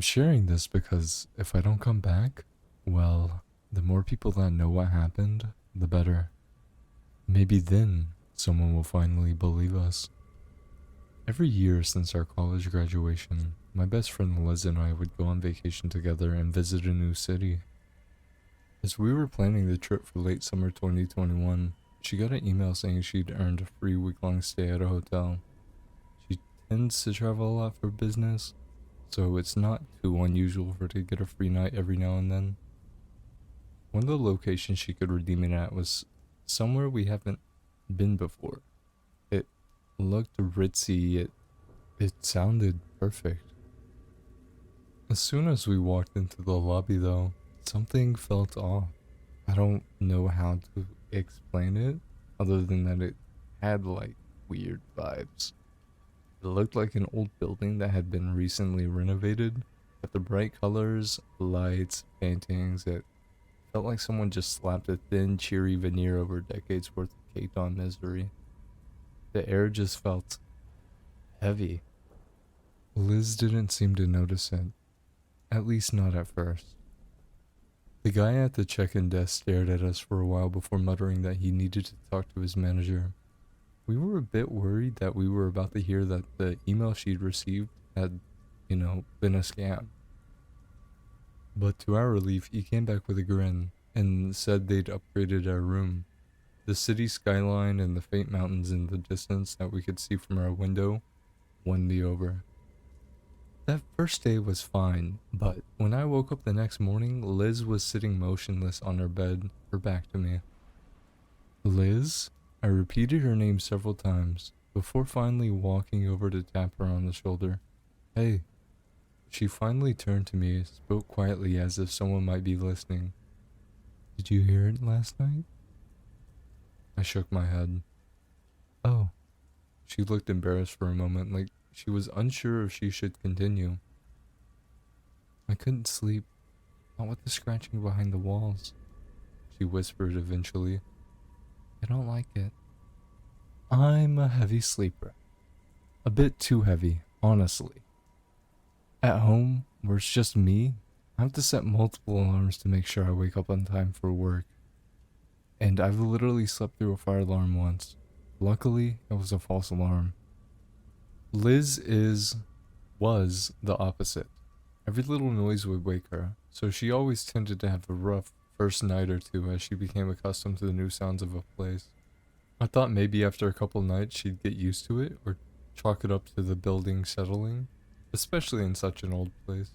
I'm sharing this because if I don't come back, well, the more people that know what happened, the better. Maybe then someone will finally believe us. Every year since our college graduation, my best friend Liz and I would go on vacation together and visit a new city. As we were planning the trip for late summer 2021, she got an email saying she'd earned a free week-long stay at a hotel. She tends to travel a lot for business, so it's not too unusual for her to get a free night every now and then. One of the locations she could redeem it at was somewhere we haven't been before. It looked ritzy, it sounded perfect. As soon as we walked into the lobby though, something felt off. I don't know how to explain it, other than that it had like weird vibes. It looked like an old building that had been recently renovated, but the bright colors, lights, paintings, it felt like someone just slapped a thin, cheery veneer over decades worth of caked on misery. The air just felt heavy. Liz didn't seem to notice it, at least not at first. The guy at the check-in desk stared at us for a while before muttering that he needed to talk to his manager. We were a bit worried that we were about to hear that the email she'd received had, been a scam. But to our relief, he came back with a grin and said they'd upgraded our room. The city skyline and the faint mountains in the distance that we could see from our window won me over. That first day was fine, but when I woke up the next morning, Liz was sitting motionless on her bed, her back to me. Liz? I repeated her name several times, before finally walking over to tap her on the shoulder. Hey. She finally turned to me, spoke quietly as if someone might be listening. Did you hear it last night? I shook my head. Oh. She looked embarrassed for a moment, like she was unsure if she should continue. I couldn't sleep, not with the scratching behind the walls, she whispered eventually. I don't like it. I'm a heavy sleeper. A bit too heavy, honestly. At home, where it's just me, I have to set multiple alarms to make sure I wake up on time for work. And I've literally slept through a fire alarm once. Luckily, it was a false alarm. Liz was the opposite. Every little noise would wake her, so she always tended to have a rough first night or two as she became accustomed to the new sounds of a place. I thought maybe after a couple nights she'd get used to it, or chalk it up to the building settling, especially in such an old place.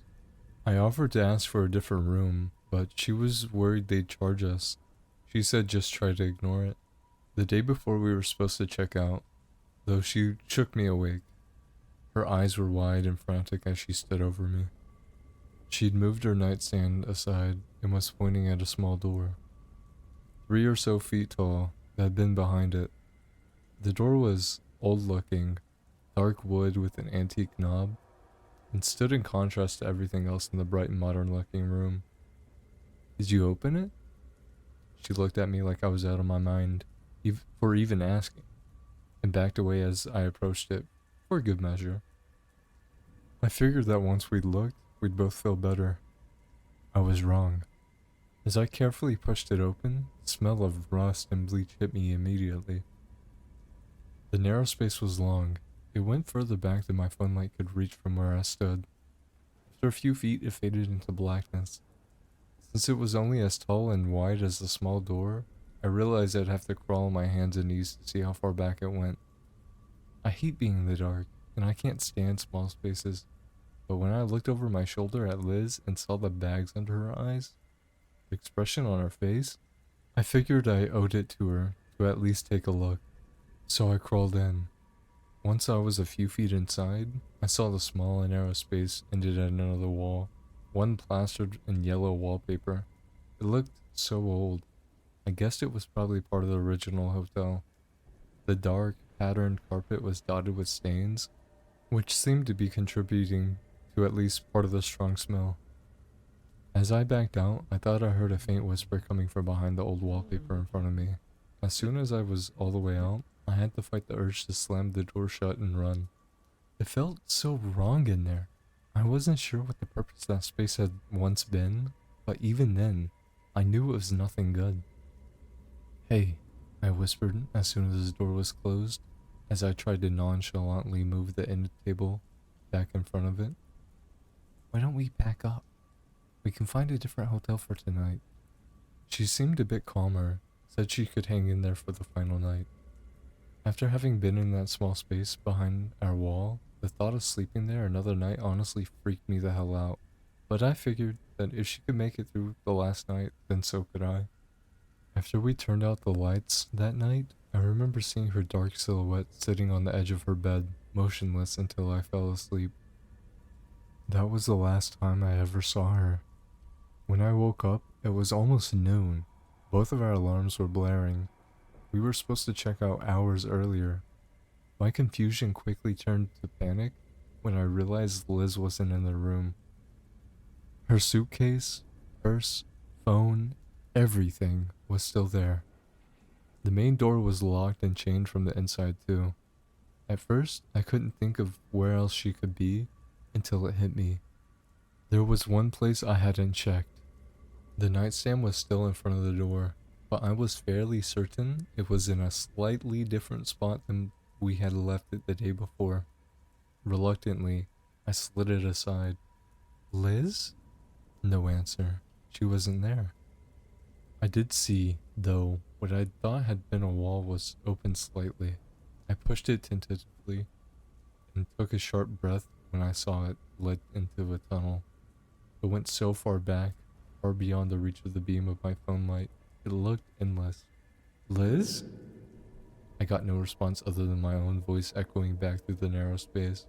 I offered to ask for a different room, but she was worried they'd charge us. She said just try to ignore it. The day before we were supposed to check out, though, she shook me awake. Her eyes were wide and frantic as she stood over me. She'd moved her nightstand aside and was pointing at a small door, 3 or so feet tall, that had been behind it. The door was old-looking, dark wood with an antique knob, and stood in contrast to everything else in the bright and modern-looking room. Did you open it? She looked at me like I was out of my mind, for even asking, and backed away as I approached it, for good measure. I figured that once we'd looked, we'd both feel better. I was wrong. As I carefully pushed it open, the smell of rust and bleach hit me immediately. The narrow space was long. It went further back than my phone light could reach from where I stood. After a few feet, it faded into blackness. Since it was only as tall and wide as the small door, I realized I'd have to crawl on my hands and knees to see how far back it went. I hate being in the dark, and I can't stand small spaces, but when I looked over my shoulder at Liz and saw the bags under her eyes, the expression on her face, I figured I owed it to her to at least take a look. So I crawled in. Once I was a few feet inside, I saw the small and narrow space ended at another wall, one plastered in yellow wallpaper. It looked so old. I guessed it was probably part of the original hotel. The dark, patterned carpet was dotted with stains, which seemed to be contributing to at least part of the strong smell. As I backed out, I thought I heard a faint whisper coming from behind the old wallpaper in front of me. As soon as I was all the way out, I had to fight the urge to slam the door shut and run. It felt so wrong in there. I wasn't sure what the purpose place that space had once been, but even then, I knew it was nothing good. Hey, I whispered as soon as the door was closed, as I tried to nonchalantly move the end table back in front of it. Why don't we pack up? We can find a different hotel for tonight. She seemed a bit calmer, said she could hang in there for the final night. After having been in that small space behind our wall, the thought of sleeping there another night honestly freaked me the hell out. But I figured that if she could make it through the last night, then so could I. After we turned out the lights that night, I remember seeing her dark silhouette sitting on the edge of her bed, motionless until I fell asleep. That was the last time I ever saw her. When I woke up, it was almost noon. Both of our alarms were blaring. We were supposed to check out hours earlier. My confusion quickly turned to panic when I realized Liz wasn't in the room. Her suitcase, purse, phone, everything was still there. The main door was locked and chained from the inside too. At first, I couldn't think of where else she could be until it hit me. There was one place I hadn't checked. The nightstand was still in front of the door, but I was fairly certain it was in a slightly different spot than we had left it the day before. Reluctantly, I slid it aside. Liz? No answer. She wasn't there. I did see, though, what I thought had been a wall was open slightly. I pushed it tentatively and took a sharp breath when I saw it led into a tunnel. It went so far back, far beyond the reach of the beam of my phone light. It looked endless. Liz? I got no response other than my own voice echoing back through the narrow space.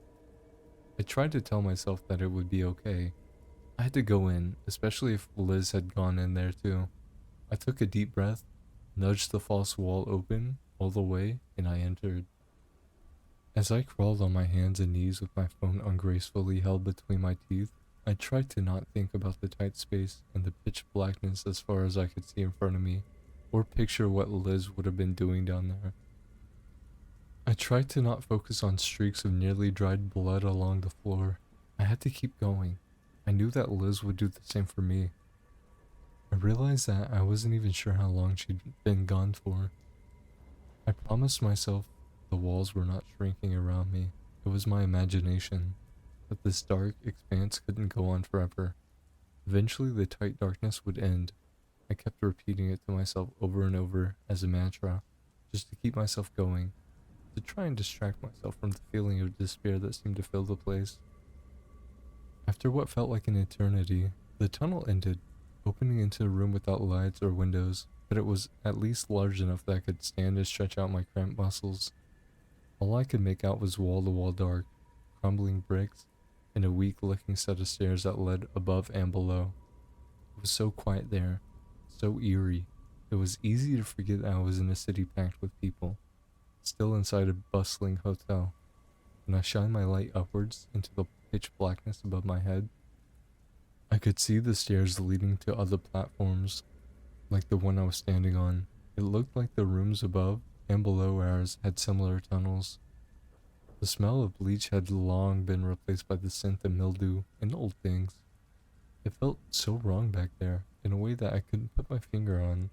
I tried to tell myself that it would be okay. I had to go in, especially if Liz had gone in there too. I took a deep breath, nudged the false wall open all the way, and I entered. As I crawled on my hands and knees with my phone ungracefully held between my teeth, I tried to not think about the tight space and the pitch blackness as far as I could see in front of me, or picture what Liz would have been doing down there. I tried to not focus on streaks of nearly dried blood along the floor. I had to keep going. I knew that Liz would do the same for me. I realized that I wasn't even sure how long she'd been gone for. I promised myself the walls were not shrinking around me. It was my imagination. That this dark expanse couldn't go on forever. Eventually the tight darkness would end. I kept repeating it to myself over and over as a mantra, just to keep myself going, to try and distract myself from the feeling of despair that seemed to fill the place. After what felt like an eternity, the tunnel ended, opening into a room without lights or windows, but it was at least large enough that I could stand and stretch out my cramped muscles. All I could make out was wall-to-wall dark, crumbling bricks, and a weak-looking set of stairs that led above and below. It was so quiet there, so eerie. It was easy to forget that I was in a city packed with people, still inside a bustling hotel. When I shined my light upwards into the pitch blackness above my head, I could see the stairs leading to other platforms, like the one I was standing on. It looked like the rooms above and below ours had similar tunnels. The smell of bleach had long been replaced by the scent of mildew and old things. It felt so wrong back there, in a way that I couldn't put my finger on,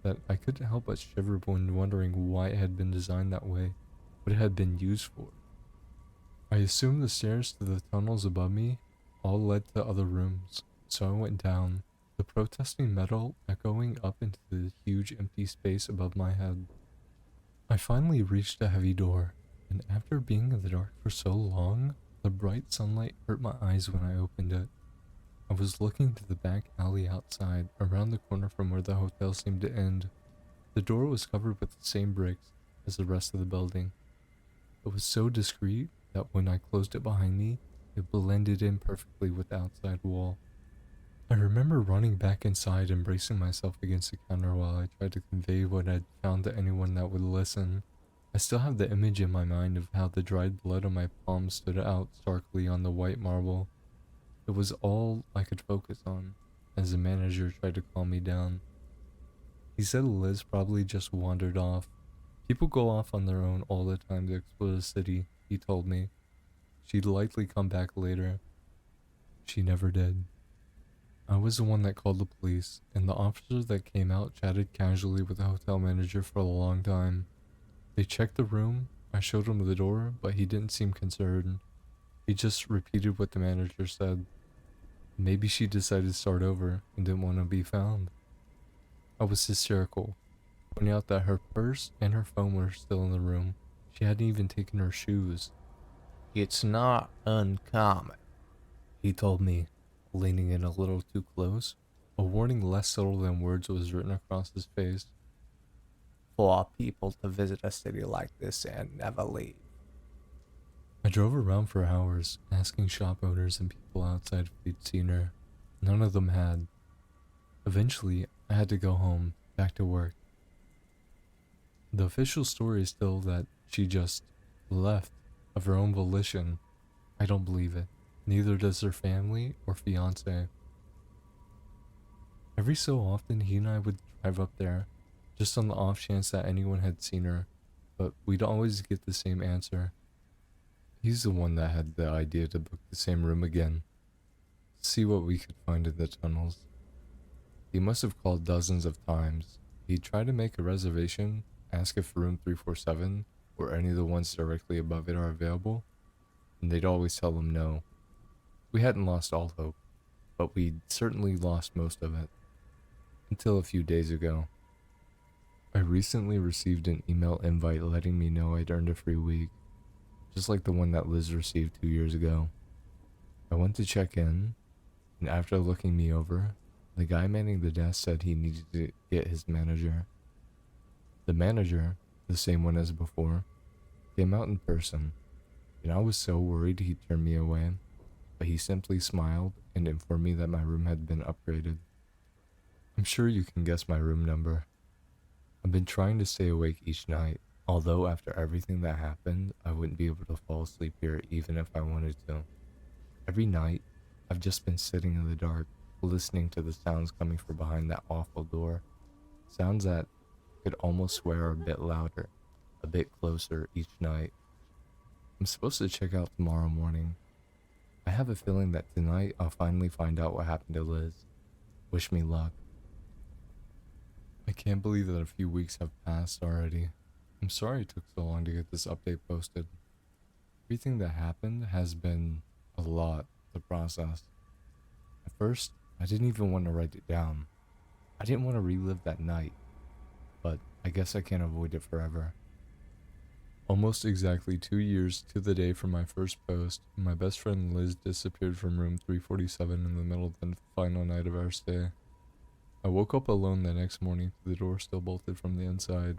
that I couldn't help but shiver when wondering why it had been designed that way, what it had been used for. I assumed the stairs to the tunnels above me all led to other rooms, so I went down, the protesting metal echoing up into the huge empty space above my head. I finally reached a heavy door, and after being in the dark for so long, the bright sunlight hurt my eyes when I opened it. I was looking to the back alley outside, around the corner from where the hotel seemed to end. The door was covered with the same bricks as the rest of the building. It was so discreet that when I closed it behind me, it blended in perfectly with the outside wall. I remember running back inside and bracing myself against the counter while I tried to convey what I'd found to anyone that would listen. I still have the image in my mind of how the dried blood on my palm stood out starkly on the white marble. It was all I could focus on, as the manager tried to calm me down. He said Liz probably just wandered off. People go off on their own all the time to explore the city, he told me. She'd likely come back later. she never did. I was the one that called the police, and the officer that came out chatted casually with the hotel manager for a long time. They checked the room, I showed him the door, but he didn't seem concerned. He just repeated what the manager said. Maybe she decided to start over and didn't want to be found. I was hysterical, pointing out that her purse and her phone were still in the room. She hadn't even taken her shoes. "It's not uncommon," he told me, leaning in a little too close. A warning less subtle than words was written across his face. "For people to visit a city like this and never leave." I drove around for hours, asking shop owners and people outside if they'd seen her. None of them had. Eventually, I had to go home, back to work. The official story is still that she just left of her own volition. I don't believe it. Neither does her family or fiance. Every so often, he and I would drive up there, just on the off chance that anyone had seen her, but we'd always get the same answer. He's the one that had the idea to book the same room again, see what we could find in the tunnels. He must have called dozens of times. He'd try to make a reservation, ask if room 347 or any of the ones directly above it are available, and they'd always tell him no. We hadn't lost all hope, but we'd certainly lost most of it. Until a few days ago. I recently received an email invite letting me know I'd earned a free week, just like the one that Liz received 2 years ago. I went to check in, and after looking me over, the guy manning the desk said he needed to get his manager. The manager, the same one as before, came out in person, and I was so worried he'd turn me away, but he simply smiled and informed me that my room had been upgraded. I'm sure you can guess my room number. I've been trying to stay awake each night, although after everything that happened, I wouldn't be able to fall asleep here even if I wanted to. Every night, I've just been sitting in the dark, listening to the sounds coming from behind that awful door. Sounds that could almost swear are a bit louder, a bit closer each night. I'm supposed to check out tomorrow morning. I have a feeling that tonight I'll finally find out what happened to Liz. Wish me luck. I can't believe that a few weeks have passed already. I'm sorry it took so long to get this update posted. Everything that happened has been a lot to process. At first, I didn't even want to write it down. I didn't want to relive that night, but I guess I can't avoid it forever. Almost exactly 2 years to the day from my first post, my best friend Liz disappeared from room 347 in the middle of the final night of our stay. I woke up alone the next morning to the door still bolted from the inside.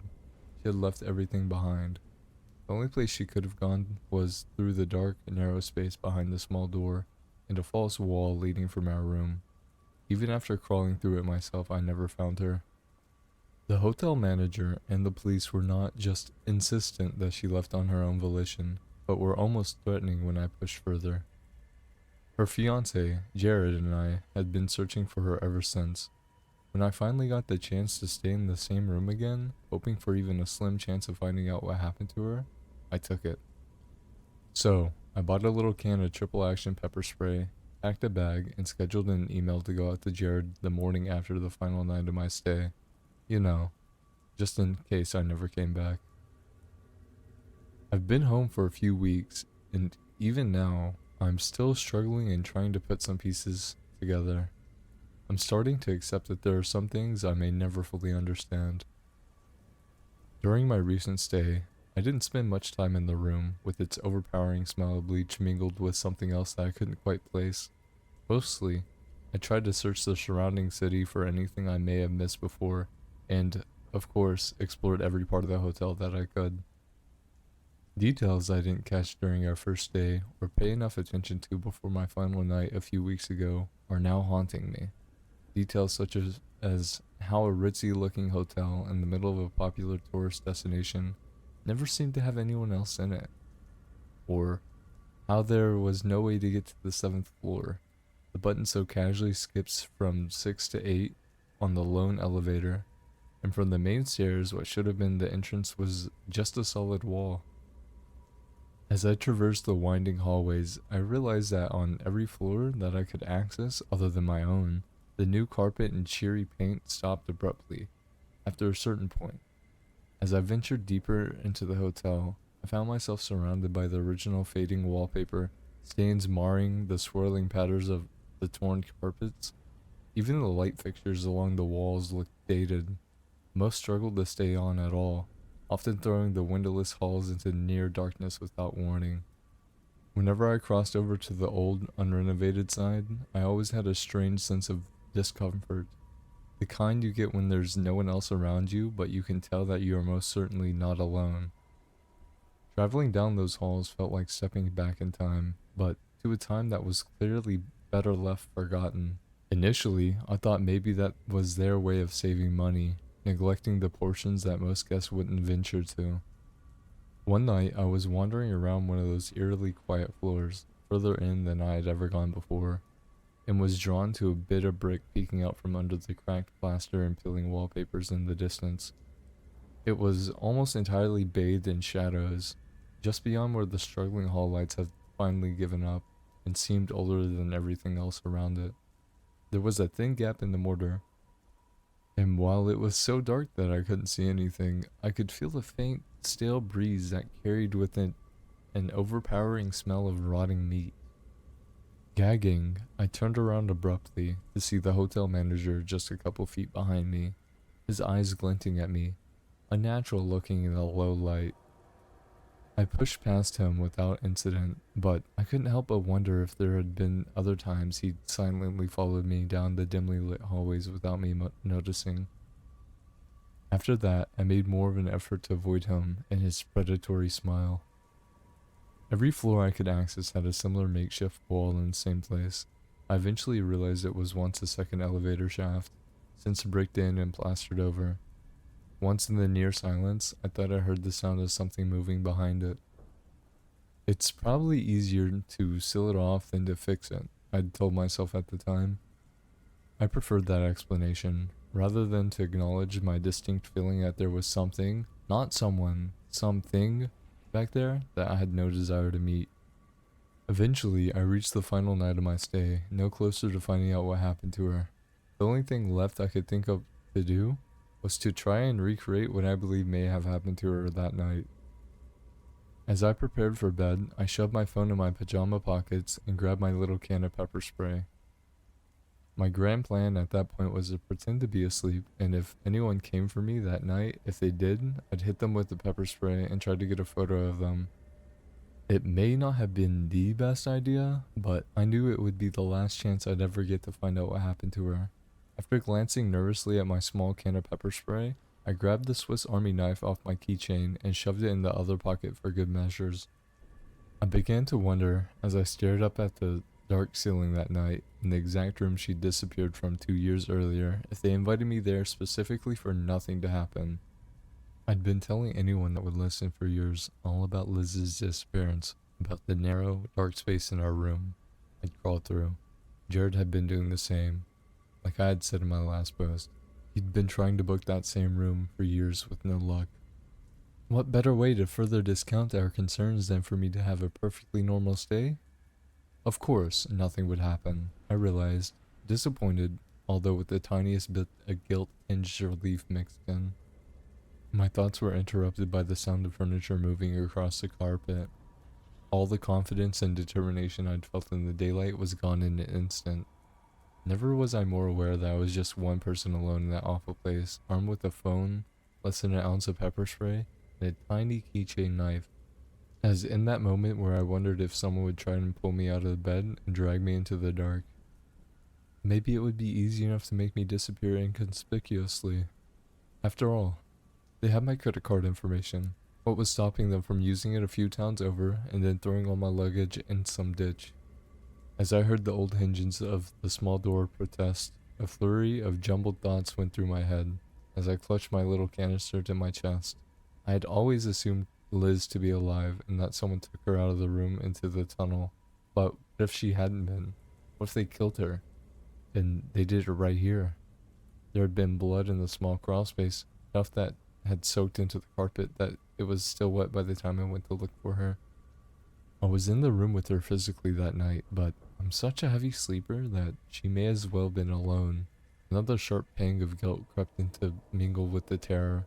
She had left everything behind. The only place she could have gone was through the dark, narrow space behind the small door and a false wall leading from our room. Even after crawling through it myself, I never found her. The hotel manager and the police were not just insistent that she left on her own volition, but were almost threatening when I pushed further. Her fiancé, Jared, and I had been searching for her ever since. When I finally got the chance to stay in the same room again, hoping for even a slim chance of finding out what happened to her, I took it. So, I bought a little can of triple action pepper spray, packed a bag, and scheduled an email to go out to Jared the morning after the final night of my stay. You know, just in case I never came back. I've been home for a few weeks, and even now, I'm still struggling and trying to put some pieces together. I'm starting to accept that there are some things I may never fully understand. During my recent stay, I didn't spend much time in the room, with its overpowering smell of bleach mingled with something else that I couldn't quite place. Mostly, I tried to search the surrounding city for anything I may have missed before, and, of course, explored every part of the hotel that I could. Details I didn't catch during our first day, or pay enough attention to before my final night a few weeks ago, are now haunting me. Details such as how a ritzy-looking hotel in the middle of a popular tourist destination never seemed to have anyone else in it. Or how there was no way to get to the 7th floor. The button so casually skips from 6 to 8 on the lone elevator, and from the main stairs what should have been the entrance was just a solid wall. As I traversed the winding hallways, I realized that on every floor that I could access other than my own, the new carpet and cheery paint stopped abruptly after a certain point. As I ventured deeper into the hotel, I found myself surrounded by the original fading wallpaper, stains marring the swirling patterns of the torn carpets. Even the light fixtures along the walls looked dated. Most struggled to stay on at all, often throwing the windowless halls into near darkness without warning. Whenever I crossed over to the old, unrenovated side, I always had a strange sense of discomfort. The kind you get when there's no one else around you, but you can tell that you are most certainly not alone. Traveling down those halls felt like stepping back in time, but to a time that was clearly better left forgotten. Initially, I thought maybe that was their way of saving money, neglecting the portions that most guests wouldn't venture to. One night, I was wandering around one of those eerily quiet floors, further in than I had ever gone before, and was drawn to a bit of brick peeking out from under the cracked plaster and peeling wallpapers in the distance. It was almost entirely bathed in shadows, just beyond where the struggling hall lights had finally given up, and seemed older than everything else around it. There was a thin gap in the mortar, and while it was so dark that I couldn't see anything, I could feel the faint, stale breeze that carried with it an overpowering smell of rotting meat. Gagging, I turned around abruptly to see the hotel manager just a couple feet behind me, his eyes glinting at me, unnatural looking in the low light. I pushed past him without incident, but I couldn't help but wonder if there had been other times he'd silently followed me down the dimly lit hallways without me noticing. After that, I made more of an effort to avoid him and his predatory smile. Every floor I could access had a similar makeshift wall in the same place. I eventually realized it was once a second elevator shaft, since bricked in and plastered over. Once in the near silence, I thought I heard the sound of something moving behind it. It's probably easier to seal it off than to fix it, I'd told myself at the time. I preferred that explanation, rather than to acknowledge my distinct feeling that there was something, not someone, something, back there that I had no desire to meet. Eventually, I reached the final night of my stay, no closer to finding out what happened to her. The only thing left I could think of to do was to try and recreate what I believe may have happened to her that night. As I prepared for bed, I shoved my phone in my pajama pockets and grabbed my little can of pepper spray. My grand plan at that point was to pretend to be asleep, and if anyone came for me that night, if they did, I'd hit them with the pepper spray and try to get a photo of them. It may not have been the best idea, but I knew it would be the last chance I'd ever get to find out what happened to her. After glancing nervously at my small can of pepper spray, I grabbed the Swiss Army knife off my keychain and shoved it in the other pocket for good measures. I began to wonder, as I stared up at the dark ceiling that night, in the exact room she'd disappeared from 2 years earlier, if they invited me there specifically for nothing to happen. I'd been telling anyone that would listen for years all about Liz's disappearance, about the narrow, dark space in our room I'd crawled through. Jared had been doing the same, like I had said in my last post. He'd been trying to book that same room for years with no luck. What better way to further discount our concerns than for me to have a perfectly normal stay? Of course, nothing would happen, I realized, disappointed, although with the tiniest bit of guilt-tinged relief mixed in. My thoughts were interrupted by the sound of furniture moving across the carpet. All the confidence and determination I'd felt in the daylight was gone in an instant. Never was I more aware that I was just one person alone in that awful place, armed with a phone, less than an ounce of pepper spray, and a tiny keychain knife. As in that moment where I wondered if someone would try and pull me out of the bed and drag me into the dark. Maybe it would be easy enough to make me disappear inconspicuously. After all, they had my credit card information. What was stopping them from using it a few towns over and then throwing all my luggage in some ditch? As I heard the old hinges of the small door protest, a flurry of jumbled thoughts went through my head as I clutched my little canister to my chest. I had always assumed Liz to be alive and that someone took her out of the room into the tunnel. But what if she hadn't been? What if they killed her? And they did it right here. There had been blood in the small crawl space, enough that had soaked into the carpet that it was still wet by the time I went to look for her. I was in the room with her physically that night, but I'm such a heavy sleeper that she may as well have been alone. Another sharp pang of guilt crept in to mingle with the terror.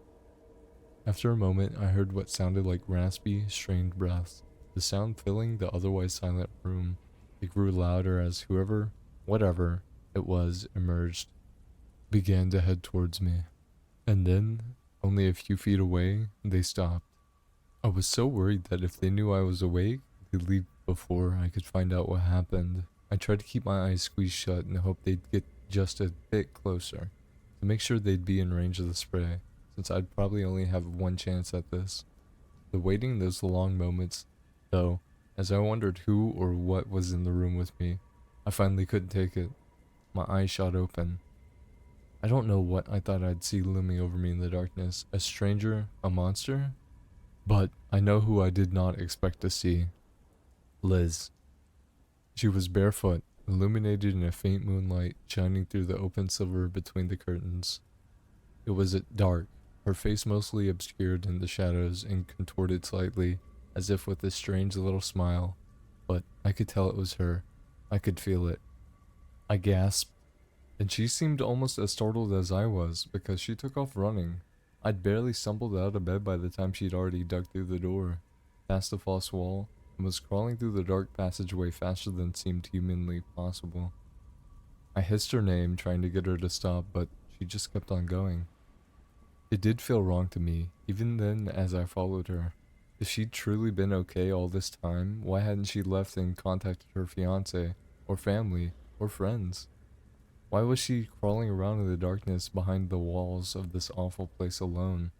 After a moment, I heard what sounded like raspy, strained breaths, the sound filling the otherwise silent room. It grew louder as whatever it was, emerged, began to head towards me. And then, only a few feet away, they stopped. I was so worried that if they knew I was awake, they'd leave before I could find out what happened. I tried to keep my eyes squeezed shut and hoped they'd get just a bit closer, to make sure they'd be in range of the spray, since I'd probably only have one chance at this. The waiting those long moments, though, as I wondered who or what was in the room with me, I finally couldn't take it. My eyes shot open. I don't know what I thought I'd see looming over me in the darkness. A stranger? A monster? But I know who I did not expect to see. Liz. She was barefoot, illuminated in a faint moonlight shining through the open silver between the curtains. It was dark, her face mostly obscured in the shadows and contorted slightly, as if with a strange little smile, but I could tell it was her. I could feel it. I gasped, and she seemed almost as startled as I was, because she took off running. I'd barely stumbled out of bed by the time she'd already dug through the door, past the false wall, and was crawling through the dark passageway faster than seemed humanly possible. I hissed her name, trying to get her to stop, but she just kept on going. It did feel wrong to me, even then as I followed her. If she'd truly been okay all this time, why hadn't she left and contacted her fiancé, or family, or friends? Why was she crawling around in the darkness behind the walls of this awful place alone?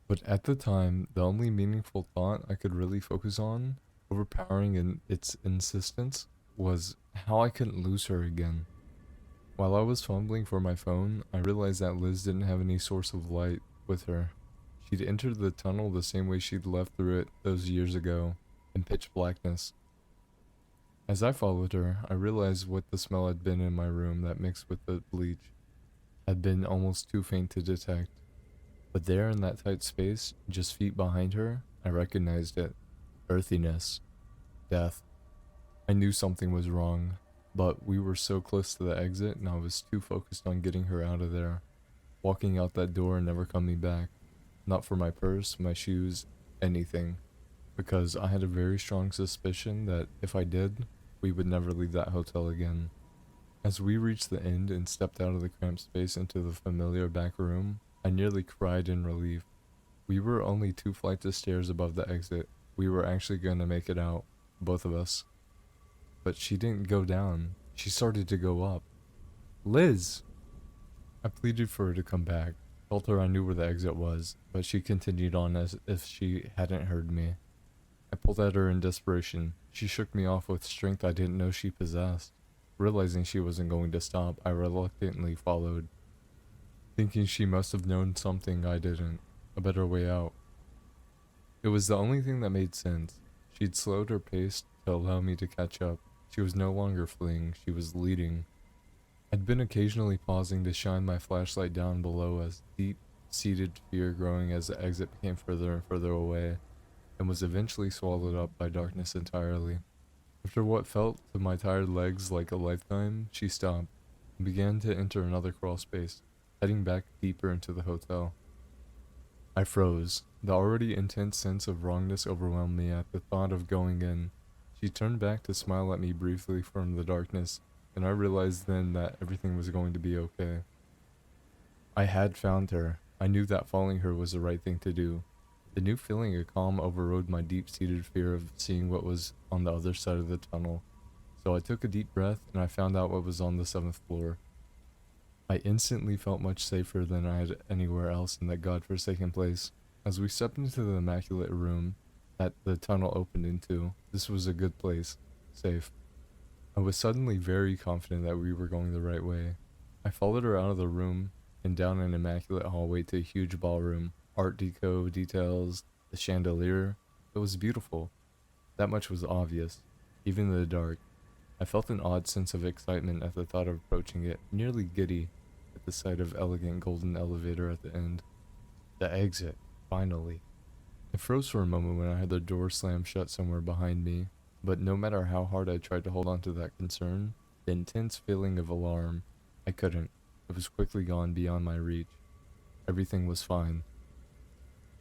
But at the time, the only meaningful thought I could really focus on, overpowering in its insistence, was how I couldn't lose her again. While I was fumbling for my phone, I realized that Liz didn't have any source of light with her. She'd entered the tunnel the same way she'd left through it those years ago, in pitch blackness. As I followed her, I realized what the smell had been in my room that mixed with the bleach had been almost too faint to detect. But there in that tight space, just feet behind her, I recognized it. Earthiness. Death. I knew something was wrong, but we were so close to the exit and I was too focused on getting her out of there. Walking out that door and never coming back. Not for my purse, my shoes, anything. Because I had a very strong suspicion that if I did, we would never leave that hotel again. As we reached the end and stepped out of the cramped space into the familiar back room, I nearly cried in relief. We were only 2 flights of stairs above the exit. We were actually going to make it out, both of us. But she didn't go down. She started to go up. Liz! I pleaded for her to come back. Told her I knew where the exit was, but she continued on as if she hadn't heard me. I pulled at her in desperation. She shook me off with strength I didn't know she possessed. Realizing she wasn't going to stop, I reluctantly followed, thinking she must have known something I didn't, a better way out. It was the only thing that made sense. She'd slowed her pace to allow me to catch up. She was no longer fleeing, she was leading. I'd been occasionally pausing to shine my flashlight down below as deep-seated fear growing as the exit became further and further away, and was eventually swallowed up by darkness entirely. After what felt to my tired legs like a lifetime, she stopped and began to enter another crawl space, heading back deeper into the hotel. I froze. The already intense sense of wrongness overwhelmed me at the thought of going in. She turned back to smile at me briefly from the darkness, and I realized then that everything was going to be okay. I had found her. I knew that following her was the right thing to do. The new feeling of calm overrode my deep-seated fear of seeing what was on the other side of the tunnel. So I took a deep breath and I found out what was on the 7th floor. I instantly felt much safer than I had anywhere else in that godforsaken place. As we stepped into the immaculate room that the tunnel opened into, this was a good place. Safe. I was suddenly very confident that we were going the right way. I followed her out of the room and down an immaculate hallway to a huge ballroom. Art deco, details, the chandelier. It was beautiful. That much was obvious, even in the dark. I felt an odd sense of excitement at the thought of approaching it, nearly giddy at the sight of elegant golden elevator at the end. The exit, finally. I froze for a moment when I heard the door slam shut somewhere behind me, but no matter how hard I tried to hold on to that concern, the intense feeling of alarm, I couldn't. It was quickly gone beyond my reach. Everything was fine.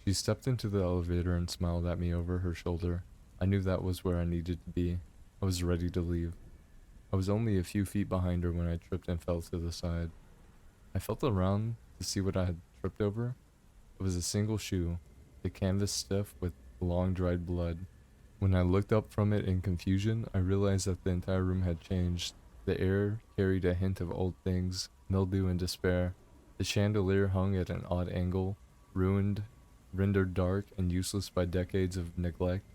She stepped into the elevator and smiled at me over her shoulder. I knew that was where I needed to be. I was ready to leave. I was only a few feet behind her when I tripped and fell to the side. I felt around to see what I had tripped over. It was a single shoe, the canvas stiff with long dried blood. When I looked up from it in confusion, I realized that the entire room had changed. The air carried a hint of old things, mildew and despair. The chandelier hung at an odd angle, ruined, rendered dark and useless by decades of neglect.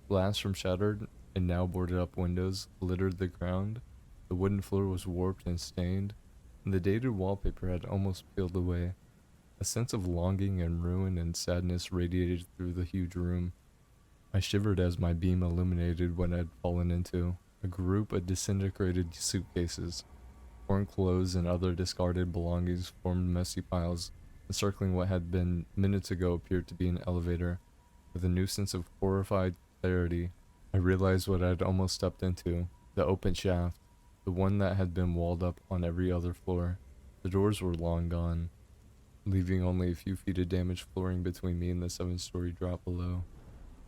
Glass from shattered and now boarded up windows littered the ground. The wooden floor was warped and stained, and the dated wallpaper had almost peeled away. A sense of longing and ruin and sadness radiated through the huge room. I shivered as my beam illuminated what I had fallen into, a group of disintegrated suitcases. Torn clothes and other discarded belongings formed messy piles, encircling what had been minutes ago appeared to be an elevator. With a new sense of horrified clarity, I realized what I had almost stepped into, the open shaft, the one that had been walled up on every other floor. The doors were long gone, leaving only a few feet of damaged flooring between me and the 7-story drop below.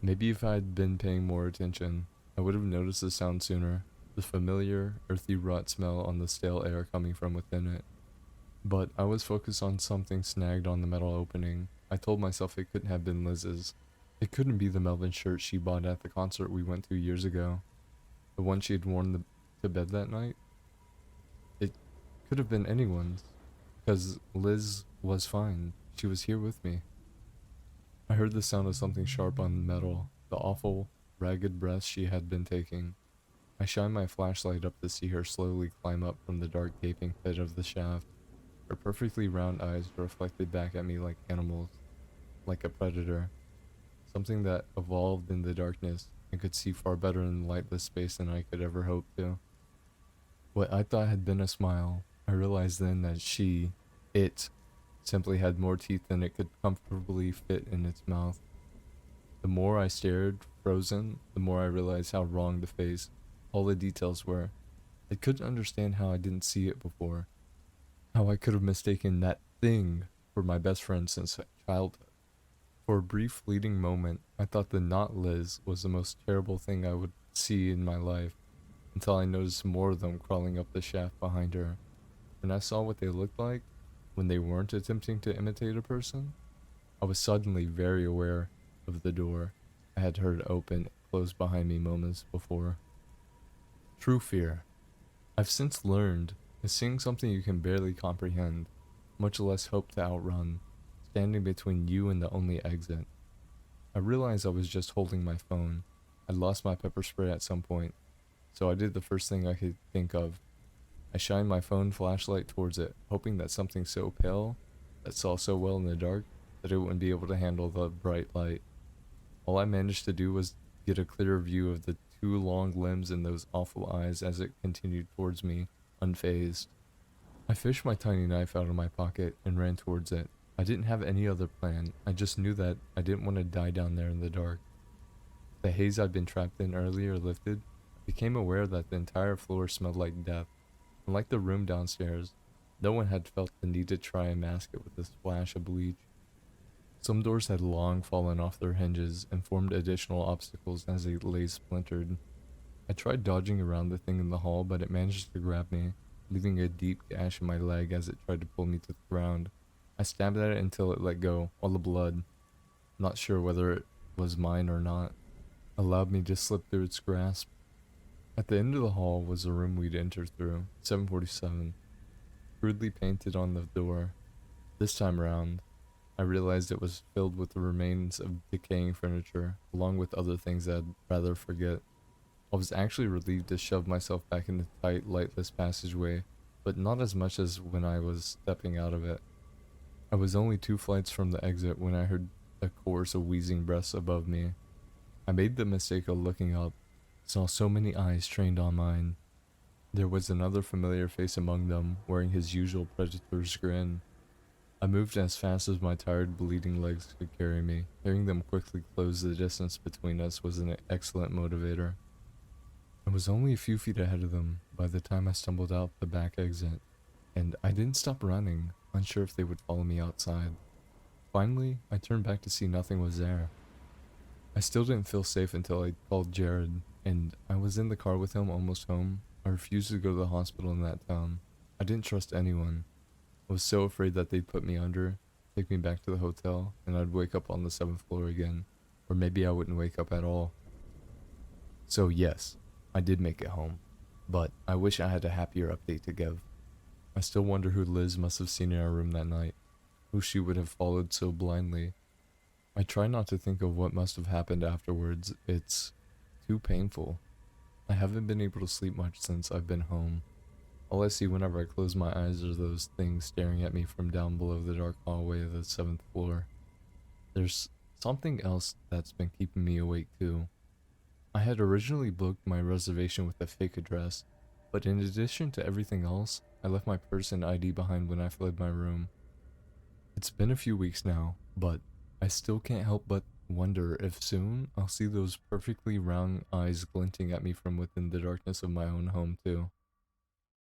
Maybe if I had been paying more attention, I would have noticed the sound sooner, the familiar, earthy rot smell on the stale air coming from within it. But I was focused on something snagged on the metal opening. I told myself it couldn't have been Liz's. It couldn't be the Melvin shirt she bought at the concert we went to years ago. The one she had worn to bed that night. It could have been anyone's, because Liz was fine. She was here with me. I heard the sound of something sharp on metal, the awful, ragged breath she had been taking. I shined my flashlight up to see her slowly climb up from the dark gaping pit of the shaft. Her perfectly round eyes reflected back at me like animals, like a predator. Something that evolved in the darkness and could see far better in lightless space than I could ever hope to. What I thought had been a smile, I realized then that it, simply had more teeth than it could comfortably fit in its mouth. The more I stared, frozen, the more I realized how wrong the face, all the details were. I couldn't understand how I didn't see it before. How I could have mistaken that thing for my best friend since childhood. For a brief fleeting moment, I thought the not Liz was the most terrible thing I would see in my life, until I noticed more of them crawling up the shaft behind her. When I saw what they looked like, when they weren't attempting to imitate a person, I was suddenly very aware of the door I had heard open and close behind me moments before. True fear, I've since learned, is seeing something you can barely comprehend, much less hope to outrun, standing between you and the only exit. I realized I was just holding my phone. I'd lost my pepper spray at some point, so I did the first thing I could think of. I shined my phone flashlight towards it, hoping that something so pale, that saw so well in the dark, that it wouldn't be able to handle the bright light. All I managed to do was get a clearer view of the two long limbs and those awful eyes as it continued towards me, unfazed. I fished my tiny knife out of my pocket and ran towards it. I didn't have any other plan. I just knew that I didn't want to die down there in the dark. The haze I'd been trapped in earlier lifted. I became aware that the entire floor smelled like death. Unlike the room downstairs, no one had felt the need to try and mask it with a splash of bleach. Some doors had long fallen off their hinges and formed additional obstacles as they lay splintered. I tried dodging around the thing in the hall, but it managed to grab me, leaving a deep gash in my leg as it tried to pull me to the ground. I stabbed at it until it let go, all the blood, not sure whether it was mine or not, allowed me to slip through its grasp. At the end of the hall was the room we'd entered through, 747, crudely painted on the door. This time around, I realized it was filled with the remains of decaying furniture, along with other things I'd rather forget. I was actually relieved to shove myself back in the tight, lightless passageway, but not as much as when I was stepping out of it. I was only 2 flights from the exit when I heard a chorus of wheezing breaths above me. I made the mistake of looking up, saw so many eyes trained on mine. There was another familiar face among them, wearing his usual predator's grin. I moved as fast as my tired, bleeding legs could carry me. Hearing them quickly close the distance between us was an excellent motivator. I was only a few feet ahead of them by the time I stumbled out the back exit, and I didn't stop running, unsure if they would follow me outside. Finally, I turned back to see nothing was there. I still didn't feel safe until I called Jared, and I was in the car with him almost home. I refused to go to the hospital in that town. I didn't trust anyone. I was so afraid that they'd put me under, take me back to the hotel, and I'd wake up on the 7th floor again. Or maybe I wouldn't wake up at all. So yes, I did make it home. But I wish I had a happier update to give. I still wonder who Liz must have seen in our room that night, who she would have followed so blindly. I try not to think of what must have happened afterwards. It's too painful. I haven't been able to sleep much since I've been home. All I see whenever I close my eyes are those things staring at me from down below the dark hallway of the 7th floor. There's something else that's been keeping me awake too. I had originally booked my reservation with a fake address, but in addition to everything else, I left my purse and ID behind when I fled my room. It's been a few weeks now, but I still can't help but wonder if soon I'll see those perfectly round eyes glinting at me from within the darkness of my own home too.